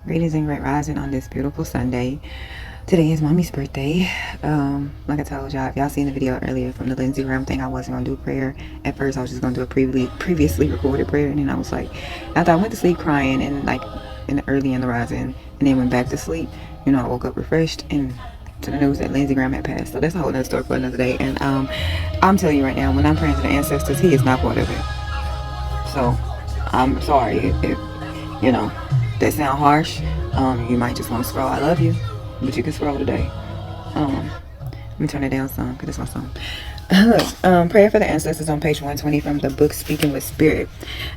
Greetings and great rising on this beautiful Sunday. Today is mommy's birthday. Like I told y'all, if y'all seen the video earlier from the Lindsey Graham thing, I wasn't gonna do a prayer. At first I was just gonna do a previously recorded prayer, and then I was like, after I went to sleep crying and like early in the rising and then went back to sleep, you know, I woke up refreshed and to the news that Lindsey Graham had passed. So that's a whole nother story for another day. And I'm telling you right now, when I'm praying to the ancestors, he is not part of it. So I'm sorry if you know that sound harsh. You might just want to scroll. I love you, but you can scroll today. Let me turn it down some because it's my song. Prayer for the ancestors on page 120 from the book Speaking with Spirit.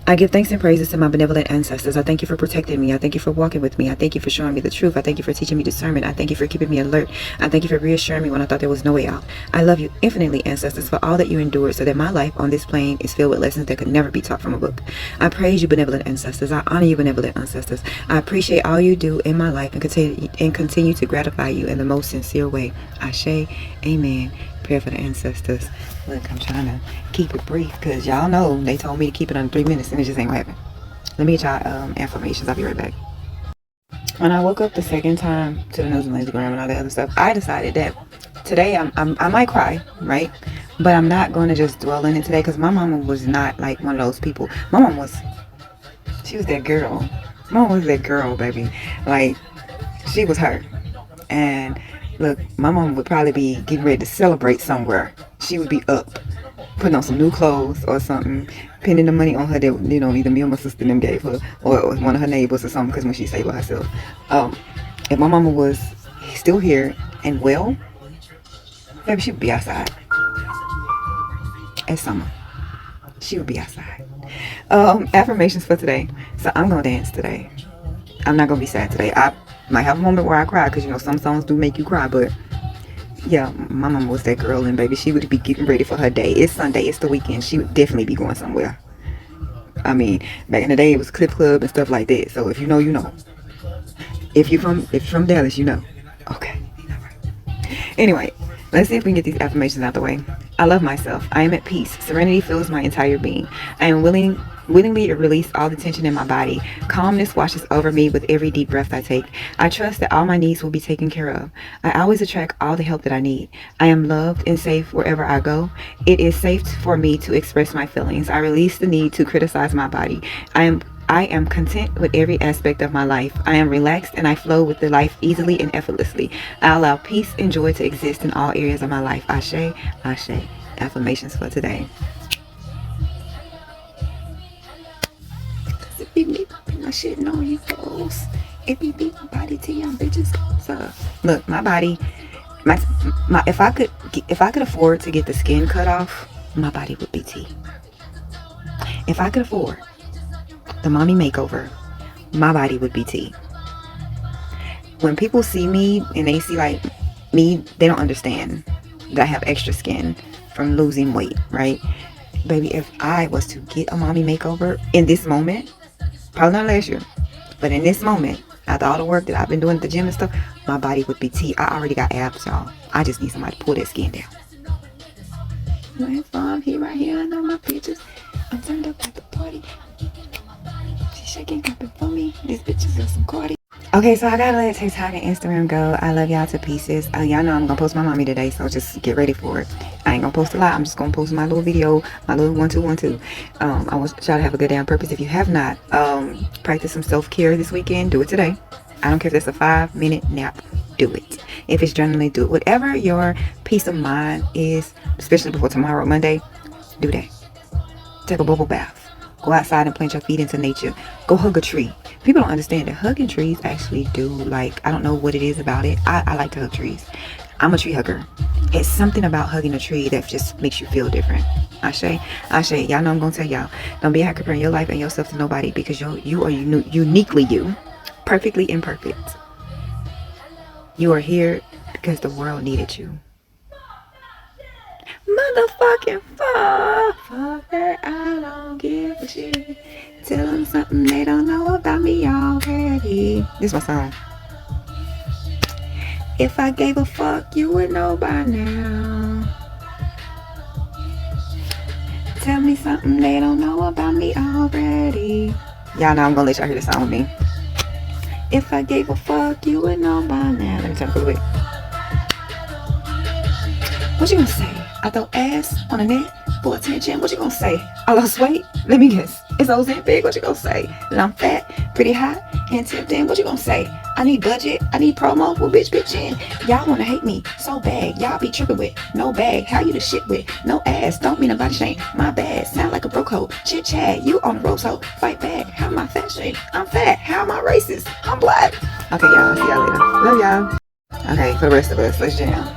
I give thanks and praises to my benevolent ancestors. I thank you for protecting me. I thank you for walking with me. I thank you for showing me the truth. I thank you for teaching me discernment. I thank you for keeping me alert. I thank you for reassuring me when I thought there was no way out. I love you infinitely, ancestors, for all that you endured so that my life on this plane is filled with lessons that could never be taught from a book. I praise you, benevolent ancestors. I honor you, benevolent ancestors. I appreciate all you do in my life and continue to gratify you in the most sincere way. Ashe, amen. Prayer for the ancestors. Look, I'm trying to keep it brief because y'all know they told me to keep it under 3 minutes and it just ain't gonna happen. Let me get y'all affirmations. I'll be right back. When I woke up the second time to the news and Lindsey Graham and all that other stuff, I decided that today I might cry, right? But I'm not going to just dwell in it today because my mama was not like one of those people. My mom was, she was that girl. My mom was that girl, baby. Like, she was her. And look, my mom would probably be getting ready to celebrate somewhere. She would be up, putting on some new clothes or something, pinning the money on her that, you know, either me or my sister them gave her, or one of her neighbors or something, because when she stayed by herself. If my mama was still here and well, maybe she would be outside. It's summer. She would be outside. Affirmations for today. So I'm going to dance today. I'm not going to be sad today. I might have a moment where I cry because, you know, some songs do make you cry, but yeah, my mama was that girl, and baby, she would be getting ready for her day. It's Sunday, it's the weekend. She would definitely be going somewhere. I mean, back in the day, it was Clip Club and stuff like that. So if you know, you know. If you're from Dallas, you know. Okay. All right. Anyway, let's see if we can get these affirmations out the way. I love myself. I am at peace. Serenity fills my entire being. I am willingly release all the tension in my body. Calmness washes over me with every deep breath I take. I trust that all my needs will be taken care of. I always attract all the help that I need. I am loved and safe wherever I go. It is safe for me to express my feelings. I release the need to criticize my body. I am content with every aspect of my life. I am relaxed and I flow with the life easily and effortlessly. I allow peace and joy to exist in all areas of my life. Ashe, Ashe. Affirmations for today. If you need my shit on you folks. If you beat my body to young bitches. So look, my body, my if I could afford to get the skin cut off, my body would be T. If I could afford the mommy makeover, my body would be T. When people see me and they see like me, they don't understand that I have extra skin from losing weight, right? Baby, if I was to get a mommy makeover in this moment, probably not last year, but in this moment, after all the work that I've been doing at the gym and stuff, my body would be T. I already got abs, y'all. I just need somebody to pull that skin down. I'm here, right here, I know my pictures. I'm turned up at the party. She's shaking, clapping for me. These bitches are some Cardi. Okay, so I gotta let TikTok and Instagram go. I love y'all to pieces. Y'all know I'm gonna post my mommy today, so just get ready for it. I ain't gonna post a lot. I'm just gonna post my little video, my little 1-2-1-2. I want y'all to have a good day on purpose. If you have not, practice some self-care this weekend. Do it today. I don't care if that's a 5-minute nap. Do it. If it's journaling, do it. Whatever your peace of mind is, especially before tomorrow, Monday, do that. Take a bubble bath. Go outside and plant your feet into nature. Go hug a tree. People don't understand that hugging trees actually do, like, I don't know what it is about it. I like to hug trees. I'm a tree hugger. It's something about hugging a tree that just makes you feel different. Ashe. Y'all know I'm going to tell y'all. Don't be out comparing your life and yourself to nobody because you are uniquely you. Perfectly imperfect. You are here because the world needed you. Motherfucking fuck that I don't give a shit. Tell them something they don't know about me already. This is my song. If I gave a fuck, you would know by now. Tell me something they don't know about me already. Y'all know I'm gonna let y'all hear the song with me. If I gave a fuck, you would know by now. Let me turn it quick. What you gonna say? I throw ass on a net for attention. What you gonna say? I lost weight? Let me guess. It's Ozempic. What you gonna say? That I'm fat, pretty hot, and tempting. What you gonna say? I need budget. I need promo. Well, bitch in. Y'all wanna hate me so bad. Y'all be tripping with no bag. How you the shit with no ass? Don't mean a body shame. My bad. Sound like a broke hoe. Chit chat. You on the ropes hoe. Fight back. How am I fat shame? I'm fat. How am I racist? I'm black. Okay, y'all. See y'all later. Love y'all. Okay, for the rest of us, let's jam.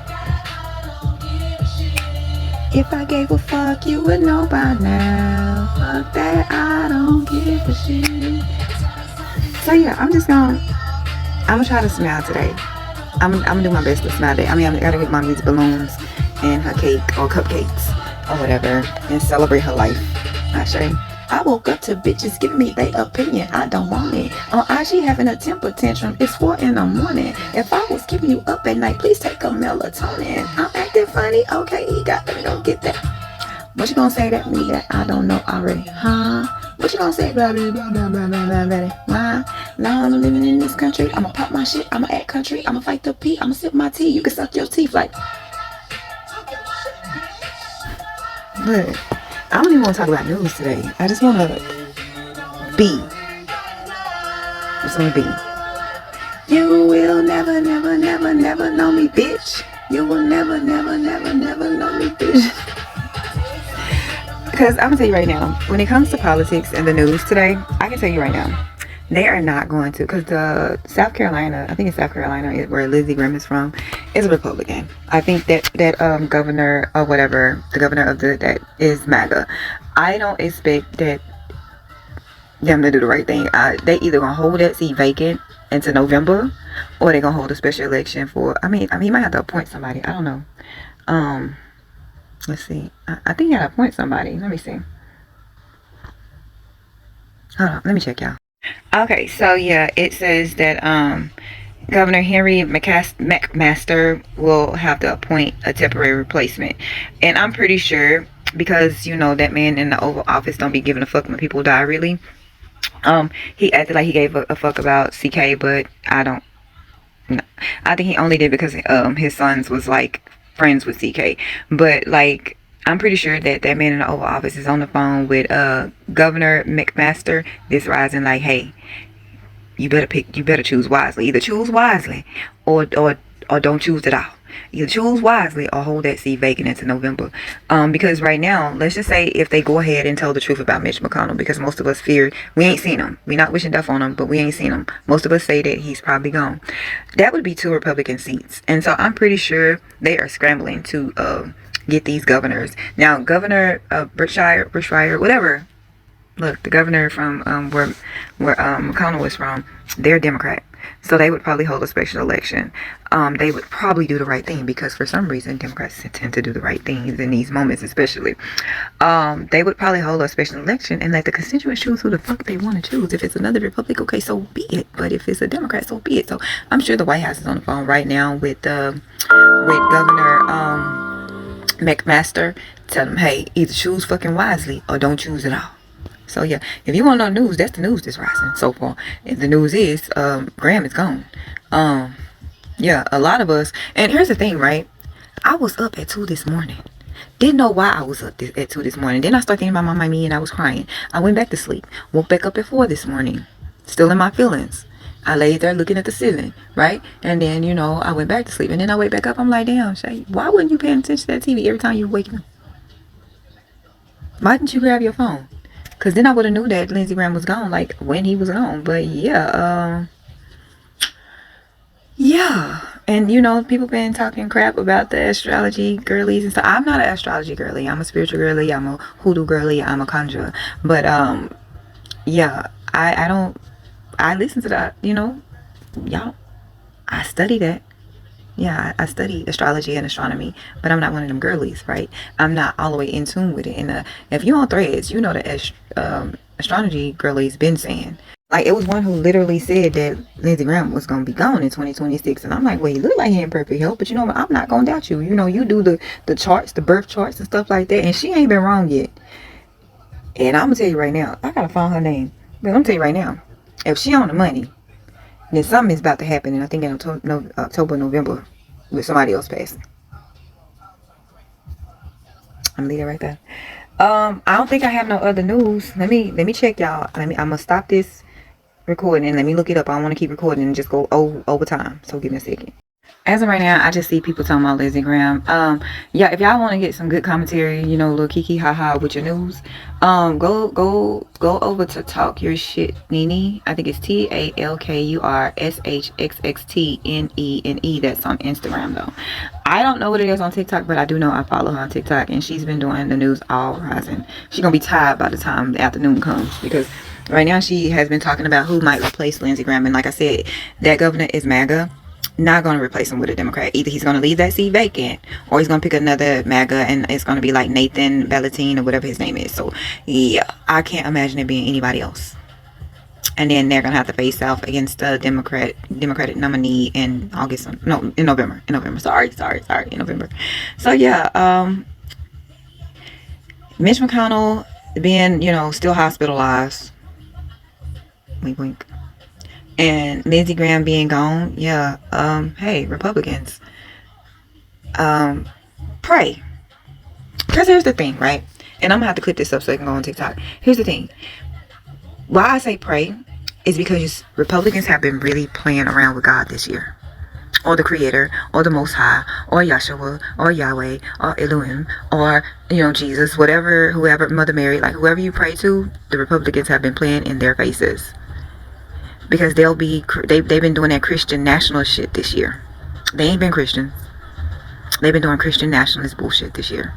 If I gave a fuck, you would know by now. Fuck that, I don't give a shit. So yeah, I'm gonna try to smile today. I'm gonna do my best to smile today. I mean, I'm gonna get mommy's balloons and her cake or cupcakes or whatever and celebrate her life. I woke up to bitches giving me their opinion. I don't want it. On IG having a temper tantrum. It's 4 in the morning. If I was keeping you up at night, please take a melatonin. I'm acting funny. Okay, you got to go get that. What you gonna say to me that I don't know already? Huh? What you gonna say? Blah, blah, blah, blah, blah, blah, blah, blah. Now I'm living in this country. I'ma pop my shit. I'ma act country. I'ma fight the pee. I'ma sip my tea. You can suck your teeth like. But I don't even want to talk about news today. I just want to be. Just want to be. You will never, never, never, never know me, bitch. You will never, never, never, never know me, bitch. Because I'm going to tell you right now, when it comes to politics and the news today, I can tell you right now, they are not going to, because the South Carolina, I think it's South Carolina, where Lindsey Graham is from, is a Republican. I think that governor or whatever, the governor of that is MAGA. I don't expect them to do the right thing. They either gonna hold that seat vacant into November, or they're gonna hold a special election for. I mean, he might have to appoint somebody. I don't know. Let's see. I think he got to appoint somebody. Let me see. Hold on. Let me check, y'all. Okay, so yeah, it says that Governor Henry McMaster will have to appoint a temporary replacement, and I'm pretty sure, because you know that man in the Oval Office don't be giving a fuck when people die, really. He acted like he gave a fuck about CK, but I don't. No, I think he only did because his sons was like friends with CK, but like. I'm pretty sure that man in the Oval Office is on the phone with Governor McMaster this rising like, hey, you better choose wisely. Either choose wisely or don't choose at all. Either choose wisely or hold that seat vacant into November. Because right now, let's just say if they go ahead and tell the truth about Mitch McConnell, because most of us fear, we ain't seen him. We're not wishing death on him, but we ain't seen him. Most of us say that he's probably gone. That would be 2 Republican seats. And so I'm pretty sure they are scrambling to get these governors. Now, Governor Bushfire, whatever. Look, the governor from where McConnell was from, they're Democrat. So they would probably hold a special election. They would probably do the right thing, because for some reason Democrats tend to do the right things in these moments, especially. They would probably hold a special election and let the constituents choose who the fuck they want to choose. If it's another Republican, okay, so be it. But if it's a Democrat, so be it. So I'm sure the White House is on the phone right now with Governor McMaster. Tell them, hey, either choose fucking wisely or don't choose at all. So yeah, if you want to know news, that's the news this rising so far. And the news is Graham is gone. Yeah, a lot of us. And here's the thing, right? I was up at 2 this morning. Didn't know why I was up at 2 this morning. Then I started thinking about me and I was crying. I went back to sleep. Woke back up at 4 this morning. Still in my feelings. I laid there looking at the ceiling, right? And then, you know, I went back to sleep. And then I wake back up. I'm like, damn, Shay, why wouldn't you pay attention to that TV every time you wake up? Why didn't you grab your phone? Because then I would have knew that Lindsey Graham was gone, like, when he was gone. But, yeah, yeah. And, you know, people been talking crap about the astrology girlies and stuff. I'm not an astrology girly. I'm a spiritual girly. I'm a hoodoo girly. I'm a conjurer. But, yeah, I listen to that, you know, y'all. I study that. Yeah, I study astrology and astronomy, but I'm not one of them girlies, right? I'm not all the way in tune with it. And if you're on Threads, you know that astrology girlies been saying. Like, it was one who literally said that Lindsey Graham was going to be gone in 2026. And I'm like, well, you look like he in perfect health, but you know what? I'm not going to doubt you. You know, you do the charts, the birth charts and stuff like that. And she ain't been wrong yet. And I'm going to tell you right now, I got to find her name. But I'm going to tell you right now, if she on the money, Then something is about to happen, and I think in October, November, with somebody else passing. I'm leaving right there. I don't think I have no other news. Let me check, y'all. I'm gonna stop this recording and let me look it up. I don't want to keep recording and just go over time. So give me a second. As of right now, I just see people talking about Lizzie Graham. Yeah, if y'all want to get some good commentary, you know, little kiki haha with your news, go over to Talk Your Shit Nene. I think it's TALKURSHXXTNENE. That's on Instagram though. I don't know what it is on TikTok, but I do know I follow her on TikTok, and she's been doing the news all rising. She's gonna be tired by the time the afternoon comes, because right now she has been talking about who might replace Lindsey Graham, and like I said, that governor is MAGA. Not going to replace him with a Democrat. Either he's going to leave that seat vacant, or he's going to pick another MAGA, and it's going to be like Nathan Bellatine or whatever his name is. So yeah, I can't imagine it being anybody else. And then they're going to have to face off against a Democratic nominee in November. Sorry, in November. So yeah, Mitch McConnell being, still hospitalized. Wink, wink. And Lindsey Graham being gone, yeah. Hey, Republicans, pray. Because here's the thing, right? And I'm gonna have to clip this up so I can go on TikTok. Here's the thing. Why I say pray is because Republicans have been really playing around with God this year, or the Creator, or the Most High, or Yahshua, or Yahweh, or Elohim, or Jesus, whoever, Mother Mary, like whoever you pray to, the Republicans have been playing in their faces. Because they've been doing that Christian nationalist shit this year. They ain't been Christians. They've been doing Christian nationalist bullshit this year.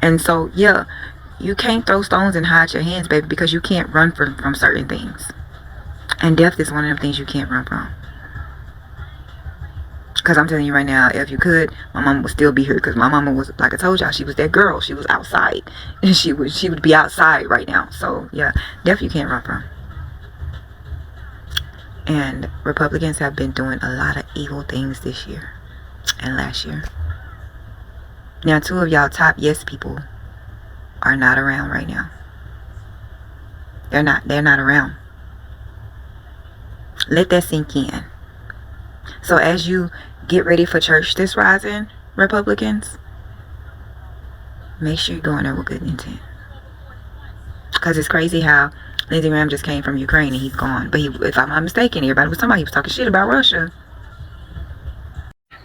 And so, yeah, you can't throw stones and hide your hands, baby, because you can't run from certain things. And death is one of the things you can't run from. Because I'm telling you right now, if you could, my mama would still be here. Because my mama was, like I told y'all, she was that girl. She was outside. And she would be outside right now. So, yeah, death you can't run from. And Republicans have been doing a lot of evil things this year and last year. Now, 2 of y'all top yes people are not around right now. They're not around. Let that sink in. So as you get ready for church this rising, Republicans, make sure you're going there with good intent. Because it's crazy how Lindsey Graham just came from Ukraine and he's gone. But if I'm not mistaken, everybody was talking about he was talking shit about Russia.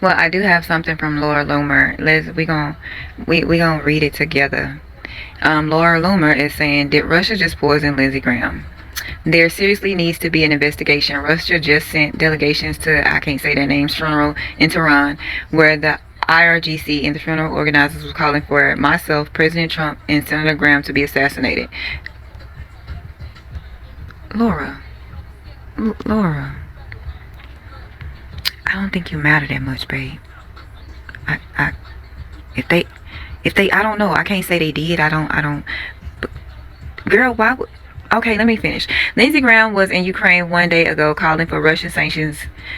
Well, I do have something from Laura Loomer. We gonna read it together. Laura Loomer is saying, did Russia just poison Lindsey Graham? There seriously needs to be an investigation. Russia just sent delegations to, I can't say their names, funeral in Tehran, where the IRGC and the funeral organizers was calling for myself, President Trump, and Senator Graham to be assassinated. Laura, I don't think you matter that much, babe. If they, I don't know. I can't say they did. I don't. But girl, why would? Okay, let me finish. Lindsey Graham was in Ukraine one day ago calling for Russian sanctions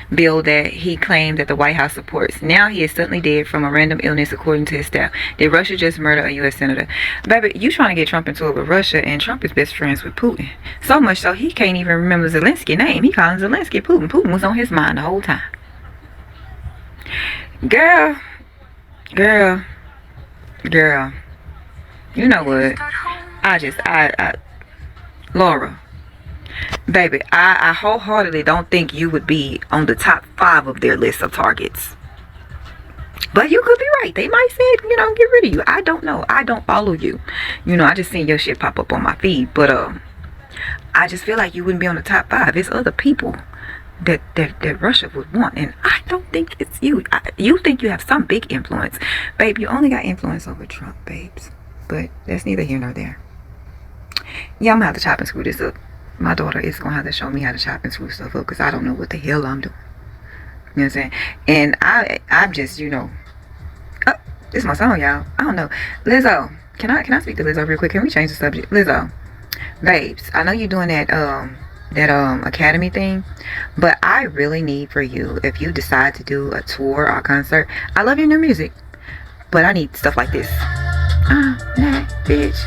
bill that he claimed that the White House supports. Now he is suddenly dead from a random illness, according to his staff. Did Russia just murder a U.S. senator? Baby, you trying to get Trump into it with Russia, and Trump is best friends with Putin. So much so he can't even remember Zelensky's name. He calling Zelensky Putin. Putin was on his mind the whole time. Girl. You know what? Laura, baby, I wholeheartedly don't think you would be on the top 5 of their list of targets. But you could be right. They might say, get rid of you. I don't know. I don't follow you. I just seen your shit pop up on my feed. But I just feel like you wouldn't be on the top 5. It's other people that Russia would want. And I don't think it's you. You think you have some big influence. Babe, you only got influence over Trump, babes. But that's neither here nor there. Yeah, I'm gonna have to chop and screw this up. My daughter is gonna have to show me how to chop and screw stuff up, because I don't know what the hell I'm doing. You know what I'm saying? And I'm just, oh, this is my song, y'all. I don't know. Lizzo, can I speak to Lizzo real quick? Can we change the subject? Lizzo, babes, I know you're doing that academy thing, but I really need for you, if you decide to do a tour or a concert, I love your new music, but I need stuff like this. That bitch.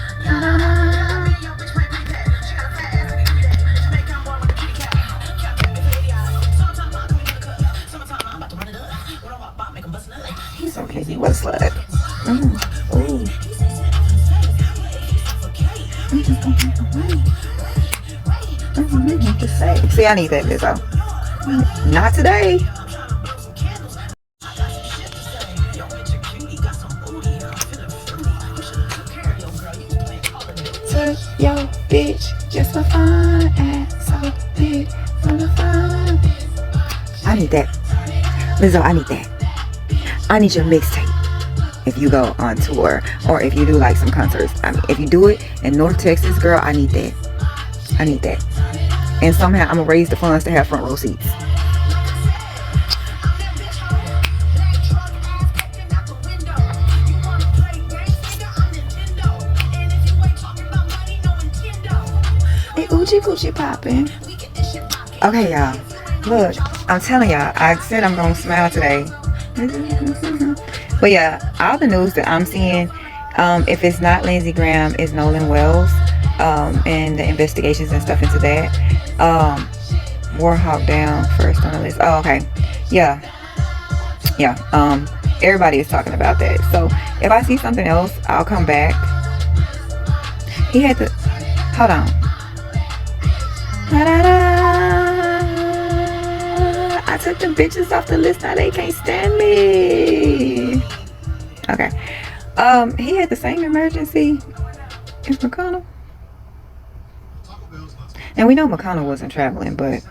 What a slut. Ooh. Just say. See, I need that, Lizzo. Not today. Took your bitch just for fun and so big from the fun. I need that. Lizzo, I need that. I need your mixtape. If you go on tour or if you do like some concerts. I mean, if you do it in North Texas, girl, I need that. I need that. And somehow I'm gonna raise the funds to have front row seats. Hey, Uchi Coochie popping. Okay, y'all. Look, I'm telling y'all, I said I'm gonna smile today. But yeah, all the news that I'm seeing, if it's not Lindsey Graham, it's Nolan Wells, and the investigations and stuff into that. Warhawk down first on the list. Oh, okay. Yeah. Everybody is talking about that. So if I see something else, I'll come back. He had to hold on. I took the bitches off the list. Now they can't stand me. Okay. He had the same emergency as McConnell. And we know McConnell wasn't traveling, but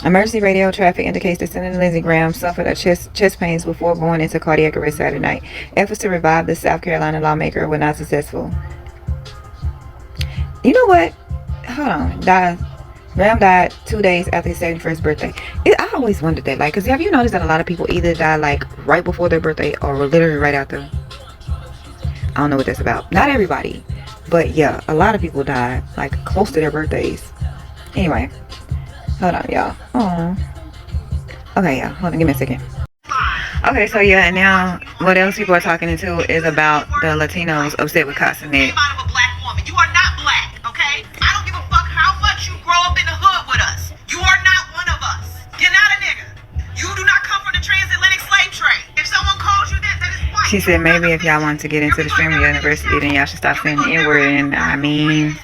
emergency radio traffic indicates that Senator Lindsey Graham suffered a chest pains before going into cardiac arrest Saturday night. Efforts to revive the South Carolina lawmaker were not successful. You know what? Hold on. Graham died 2 days after his 71st birthday. I always wondered that. Like, because have you noticed that a lot of people either die like right before their birthday or literally right after? I don't know what that's about. Not everybody. But yeah, a lot of people die like close to their birthdays. Anyway. Hold on, y'all. Oh. Okay, y'all. Hold on. Give me a second. Okay, so yeah, and now what else people are talking into is about the Latinos upset with Castanet. You are not black, okay? I don't give a fuck how much you grow up in the hood with us. You are not one of us. You're not a nigga. You do not come from the transatlantic slave trade. If someone calls you that is white. She said maybe if y'all want to get into the streaming university, then y'all should stop saying the N-word. And I mean,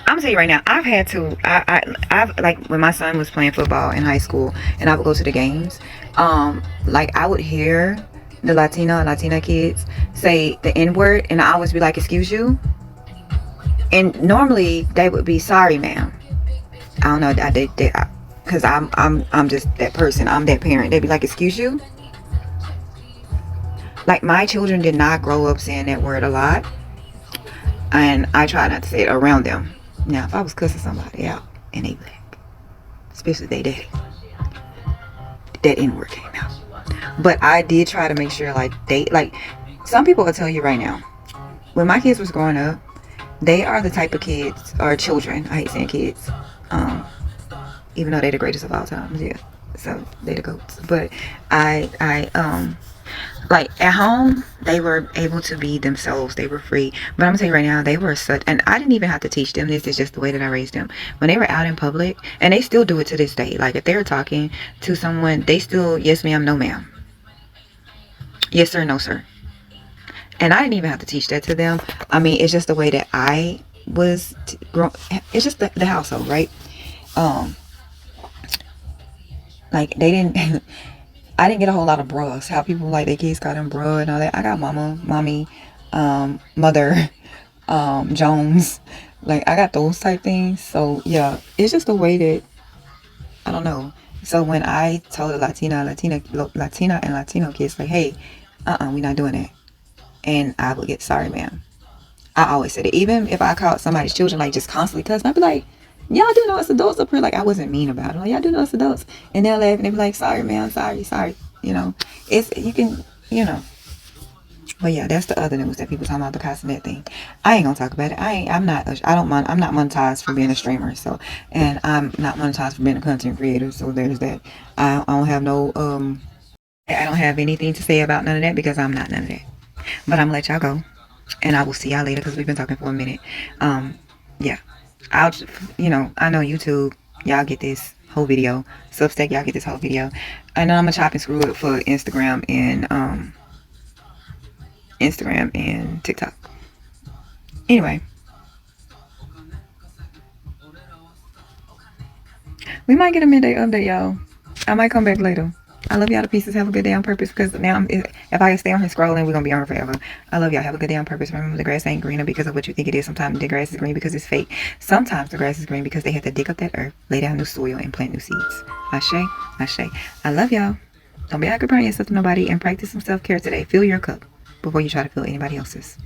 I'm gonna tell you right now, I've had to, I've like when my son was playing football in high school and I would go to the games, like I would hear the Latina kids say the N-word and I always be like, excuse you? And normally they would be sorry, ma'am. I don't know, because I'm just that person. I'm that parent. They'd be like, excuse you? Like my children did not grow up saying that word a lot, and I try not to say it around them. Now, if I was cussing somebody out and they black, especially they daddy, that N-word came out. But I did try to make sure, like some people will tell you right now, when my kids was growing up, they are the type of kids or children. I hate saying kids, even though they're the greatest of all time. Yeah, so they the goats. But like at home, they were able to be themselves. They were free. But I'm gonna tell you right now, they were such, and I didn't even have to teach them. This is just the way that I raised them. When they were out in public, and they still do it to this day. Like if they're talking to someone, they still, yes ma'am, no ma'am. Yes sir, no sir. And I didn't even have to teach that to them. I mean, it's just the way that I was grown. It's just the household, right? Like they didn't. I didn't get a whole lot of bras. How people like their kids got them bra and all that. I got mama, mommy, mother, Jones. Like I got those type things. So yeah, it's just the way that I don't know. So when I told the Latina and Latino kids like, hey, we're not doing that. And I would get sorry, ma'am. I always said it. Even if I caught somebody's children like just constantly cussing, I'd be like, y'all do know it's adults up here. Like I wasn't mean about it. Like, y'all do know it's adults. And they'll laugh and they'll be like, sorry, ma'am, sorry. You know, it's, you can, you know. But yeah, that's the other news that people talking about, the Castanet thing. I ain't gonna talk about it. I'm not monetized for being a streamer. So, and I'm not monetized for being a content creator. So there's that. I don't have no, I don't have anything to say about none of that because I'm not none of that. But I'm gonna let y'all go, and I will see y'all later because we've been talking for a minute. Yeah, I know YouTube, y'all get this whole video. Substack, y'all get this whole video, and then I'm gonna chop and screw it for Instagram and Instagram and TikTok. Anyway, we might get a midday update, y'all. I might come back later. I love y'all to pieces. Have a good day on purpose, because now if I stay on here scrolling, we're going to be on forever. I love y'all. Have a good day on purpose. Remember, the grass ain't greener because of what you think it is. Sometimes the grass is green because it's fake. Sometimes the grass is green because they had to dig up that earth, lay down new soil, and plant new seeds. Ashe, ashe. I love y'all. Don't be out comparing yourself to nobody, and practice some self-care today. Fill your cup before you try to fill anybody else's.